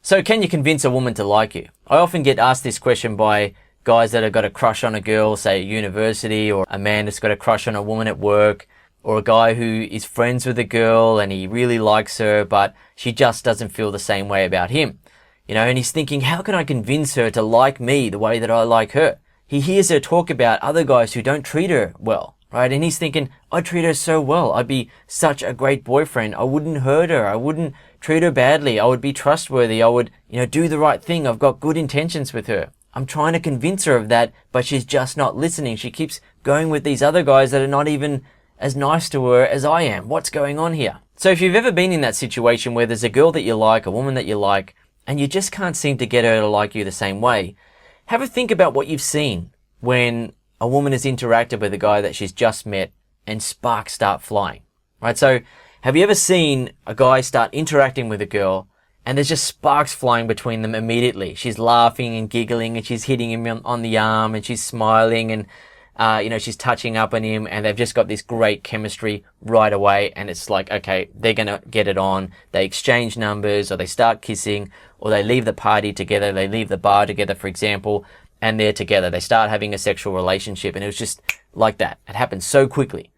So can you convince a woman to like you? I often get asked this question by guys that have got a crush on a girl, say at university, or a man that's got a crush on a woman at work, or a guy who is friends with a girl and he really likes her, but she just doesn't feel the same way about him. And he's thinking, how can I convince her to like me the way that I like her? He hears her talk about other guys who don't treat her well, right? And he's thinking, I treat her so well. I'd be such a great boyfriend. I wouldn't hurt her. I wouldn't treat her badly. I would be trustworthy. I would, do the right thing. I've got good intentions with her. I'm trying to convince her of that, but she's just not listening. She keeps going with these other guys that are not even as nice to her as I am. What's going on here? So if you've ever been in that situation where there's a girl that you like, a woman that you like, and you just can't seem to get her to like you the same way, have a think about what you've seen when a woman has interacted with a guy that she's just met and sparks start flying, right? So have you ever seen a guy start interacting with a girl and there's just sparks flying between them immediately? She's laughing and giggling and she's hitting him on the arm and she's smiling and she's touching up on him, and they've just got this great chemistry right away. And it's like, okay, they're going to get it on. They exchange numbers, or they start kissing, or they leave the party together. They leave the bar together, for example, and they're together. They start having a sexual relationship, and it was just like that. It happened so quickly,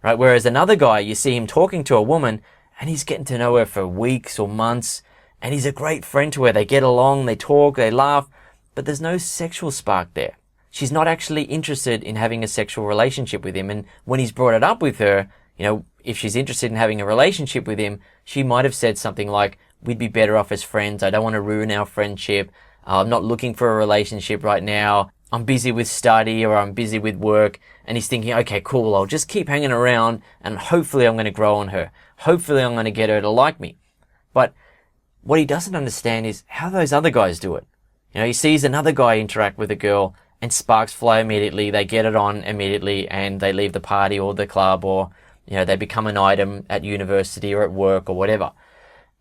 right? Whereas another guy, you see him talking to a woman and he's getting to know her for weeks or months, and he's a great friend to her. They get along, they talk, they laugh, but there's no sexual spark there. She's not actually interested in having a sexual relationship with him. And when he's brought it up with her, if she's interested in having a relationship with him, she might have said something like, we'd be better off as friends. I don't want to ruin our friendship. I'm not looking for a relationship right now. I'm busy with study, or I'm busy with work. And he's thinking, okay, cool. I'll just keep hanging around and hopefully I'm going to grow on her. Hopefully I'm going to get her to like me. But what he doesn't understand is how those other guys do it. He sees another guy interact with a girl and sparks fly immediately. They get it on immediately and they leave the party or the club, or, they become an item at university or at work or whatever.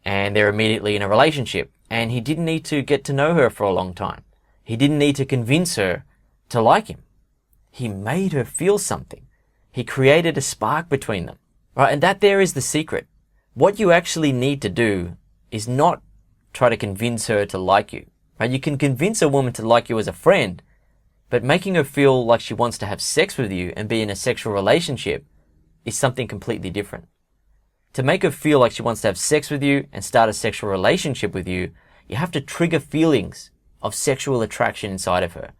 And they're immediately in a relationship. And he didn't need to get to know her for a long time. He didn't need to convince her to like him. He made her feel something. He created a spark between them, right? And that there is the secret. What you actually need to do is not try to convince her to like you, right? You can convince a woman to like you as a friend, but making her feel like she wants to have sex with you and be in a sexual relationship is something completely different. To make her feel like she wants to have sex with you and start a sexual relationship with you, you have to trigger feelings of sexual attraction inside of her.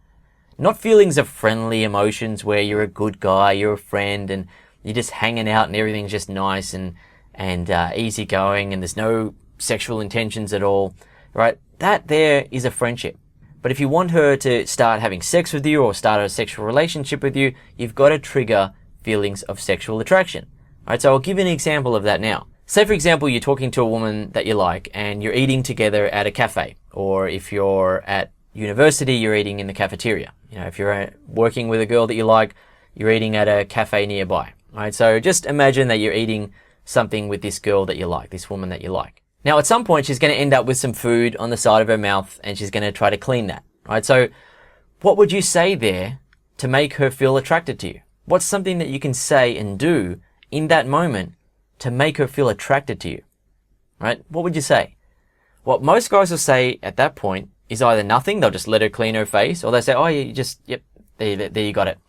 Not feelings of friendly emotions where you're a good guy, you're a friend, and you're just hanging out and everything's just nice and easygoing and there's no sexual intentions at all, right? That there is a friendship. But if you want her to start having sex with you or start a sexual relationship with you, you've got to trigger feelings of sexual attraction. All right, so I'll give you an example of that now. Say, for example, you're talking to a woman that you like and you're eating together at a cafe. Or if you're at university, you're eating in the cafeteria. If you're working with a girl that you like, you're eating at a cafe nearby. All right, so just imagine that you're eating something with this girl that you like, this woman that you like. Now, at some point, she's going to end up with some food on the side of her mouth and she's going to try to clean that, right? So what would you say there to make her feel attracted to you? What's something that you can say and do in that moment to make her feel attracted to you, right? What would you say? What most guys will say at that point is either nothing, they'll just let her clean her face, or they say, oh, yeah, yep, there you got it.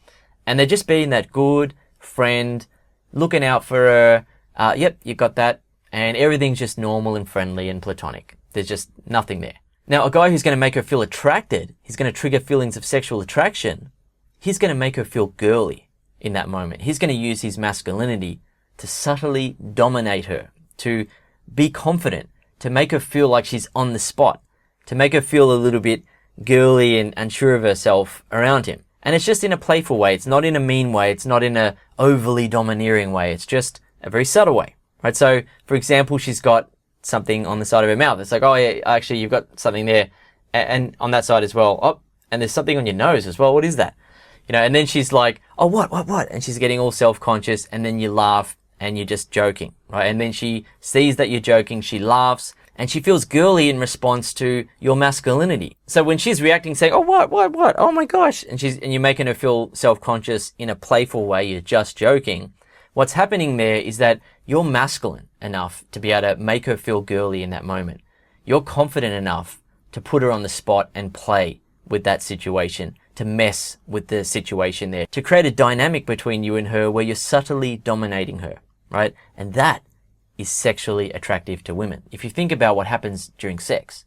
And they're just being that good friend, looking out for her, yep, you got that. And everything's just normal and friendly and platonic. There's just nothing there. Now, a guy who's going to make her feel attracted, he's going to trigger feelings of sexual attraction. He's going to make her feel girly in that moment. He's going to use his masculinity to subtly dominate her, to be confident, to make her feel like she's on the spot, to make her feel a little bit girly and unsure of herself around him. And it's just in a playful way. It's not in a mean way. It's not in a overly domineering way. It's just a very subtle way. Right, so for example, she's got something on the side of her mouth. It's like, oh yeah, actually you've got something there, and on that side as well. Oh, and there's something on your nose as well. What is that? And then she's like, oh, what? And she's getting all self-conscious, and then you laugh and you're just joking, right? And then she sees that you're joking, she laughs, and she feels girly in response to your masculinity. So when she's reacting, saying, oh, what? Oh my gosh, and you're making her feel self-conscious in a playful way, you're just joking. What's happening there is that you're masculine enough to be able to make her feel girly in that moment. you're confident enough to put her on the spot and play with that situation, to mess with the situation there, to create a dynamic between you and her where you're subtly dominating her, right? And that is sexually attractive to women. If you think about what happens during sex,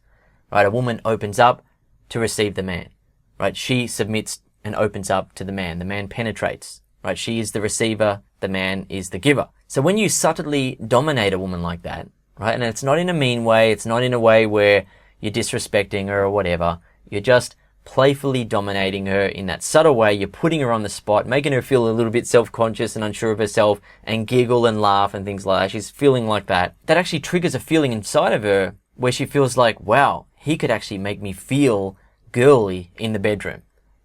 right? A woman opens up to receive the man, right? She submits and opens up to the man. The man penetrates, right? She is the receiver. The man is the giver. So when you subtly dominate a woman like that, right? And it's not in a mean way. It's not in a way where you're disrespecting her or whatever. You're just playfully dominating her in that subtle way. You're putting her on the spot, making her feel a little bit self-conscious and unsure of herself and giggle and laugh and things like that. She's feeling like that. That actually triggers a feeling inside of her where she feels like, wow, he could actually make me feel girly in the bedroom,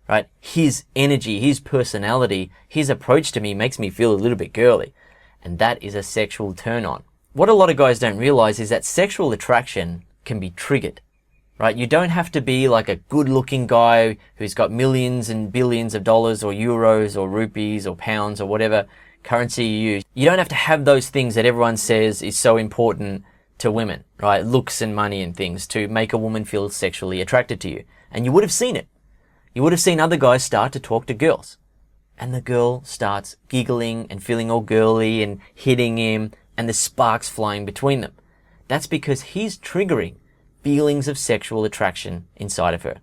right? His energy, his personality, his approach to me makes me feel a little bit girly. And that is a sexual turn on. What a lot of guys don't realize is that sexual attraction can be triggered. Right? You don't have to be like a good looking guy who's got millions and billions of dollars or euros or rupees or pounds or whatever currency you use. You don't have to have those things that everyone says is so important to women, right? Looks and money and things to make a woman feel sexually attracted to you. And you would have seen it. You would have seen other guys start to talk to girls. And the girl starts giggling and feeling all girly and hitting him and the sparks flying between them. That's because he's triggering feelings of sexual attraction inside of her,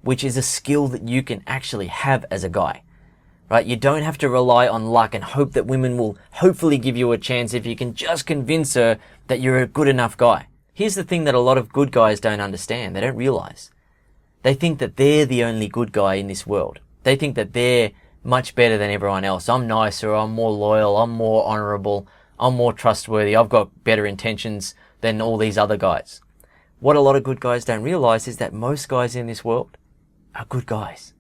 which is a skill that you can actually have as a guy, right? You don't have to rely on luck and hope that women will hopefully give you a chance if you can just convince her that you're a good enough guy. Here's the thing that a lot of good guys don't understand. They don't realize. They think that they're the only good guy in this world. They think that they're much better than everyone else. I'm nicer, I'm more loyal, I'm more honorable, I'm more trustworthy, I've got better intentions than all these other guys. What a lot of good guys don't realize is that most guys in this world are good guys.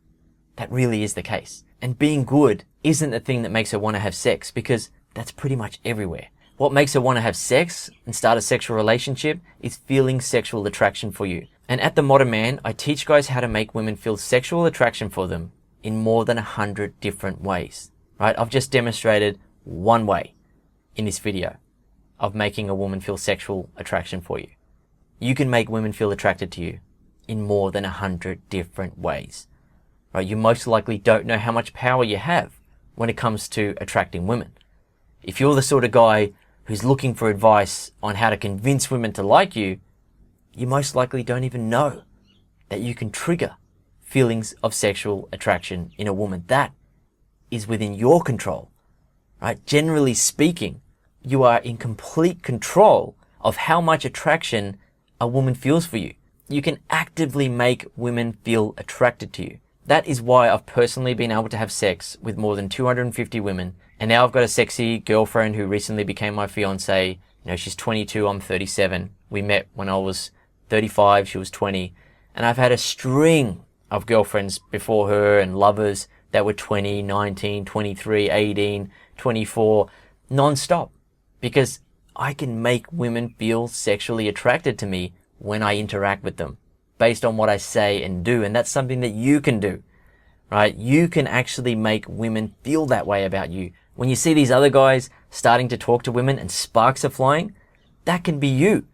That really is the case. And being good isn't the thing that makes her want to have sex, because that's pretty much everywhere. What makes her want to have sex and start a sexual relationship is feeling sexual attraction for you. And at The Modern Man, I teach guys how to make women feel sexual attraction for them in more than 100 different ways, right? I've just demonstrated one way in this video of making a woman feel sexual attraction for you. You can make women feel attracted to you in more than 100 different ways, right? You most likely don't know how much power you have when it comes to attracting women. If you're the sort of guy who's looking for advice on how to convince women to like you, you most likely don't even know that you can trigger feelings of sexual attraction in a woman. That is within your control, right? Generally speaking, you are in complete control of how much attraction a woman feels for you. You can actively make women feel attracted to you. That is why I've personally been able to have sex with more than 250 women. And now I've got a sexy girlfriend who recently became my fiance. You know, she's 22, I'm 37. We met when I was 35, she was 20. And I've had a string of girlfriends before her and lovers that were 20, 19, 23, 18, 24, non-stop. Because I can make women feel sexually attracted to me when I interact with them based on what I say and do. And that's something that you can do, right? You can actually make women feel that way about you. When you see these other guys starting to talk to women and sparks are flying, that can be you.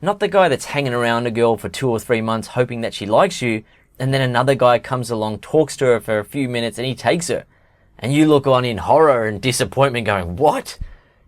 Not the guy that's hanging around a girl for 2 or 3 months hoping that she likes you, and then another guy comes along, talks to her for a few minutes and he takes her. And you look on in horror and disappointment going, what?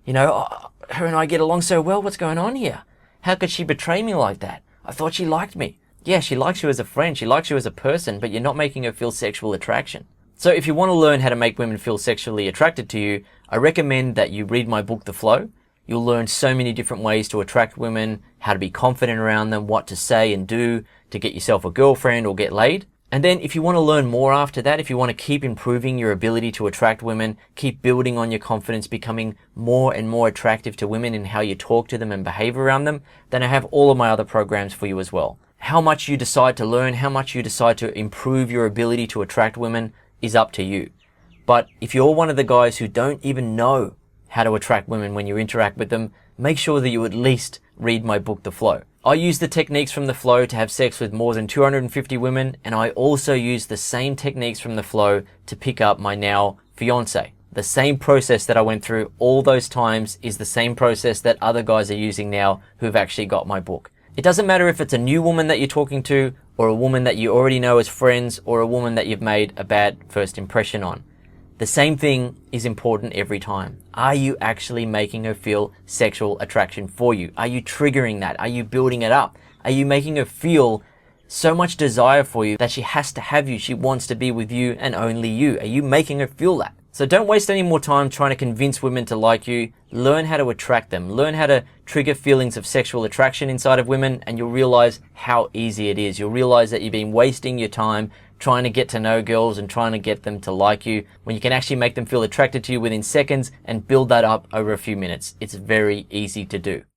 You know, her and I get along so well, what's going on here? How could she betray me like that? I thought she liked me. Yeah, she likes you as a friend, she likes you as a person, but you're not making her feel sexual attraction. So if you want to learn how to make women feel sexually attracted to you, I recommend that you read my book, The Flow. You'll learn so many different ways to attract women, how to be confident around them, what to say and do to get yourself a girlfriend or get laid. And then if you want to learn more after that, if you want to keep improving your ability to attract women, keep building on your confidence, becoming more and more attractive to women in how you talk to them and behave around them, then I have all of my other programs for you as well. How much you decide to learn, how much you decide to improve your ability to attract women is up to you. But if you're one of the guys who don't even know how to attract women when you interact with them, make sure that you at least read my book, The Flow. I use the techniques from The Flow to have sex with more than 250 women, and I also use the same techniques from The Flow to pick up my now fiance. The same process that I went through all those times is the same process that other guys are using now who've actually got my book. It doesn't matter if it's a new woman that you're talking to, or a woman that you already know as friends, or a woman that you've made a bad first impression on. The same thing is important every time. Are you actually making her feel sexual attraction for you? Are you triggering that? Are you building it up? Are you making her feel so much desire for you that she has to have you? She wants to be with you and only you. Are you making her feel that? So don't waste any more time trying to convince women to like you. Learn how to attract them. Learn how to trigger feelings of sexual attraction inside of women, and you'll realize how easy it is. You'll realize that you've been wasting your time trying to get to know girls and trying to get them to like you, when you can actually make them feel attracted to you within seconds and build that up over a few minutes. It's very easy to do.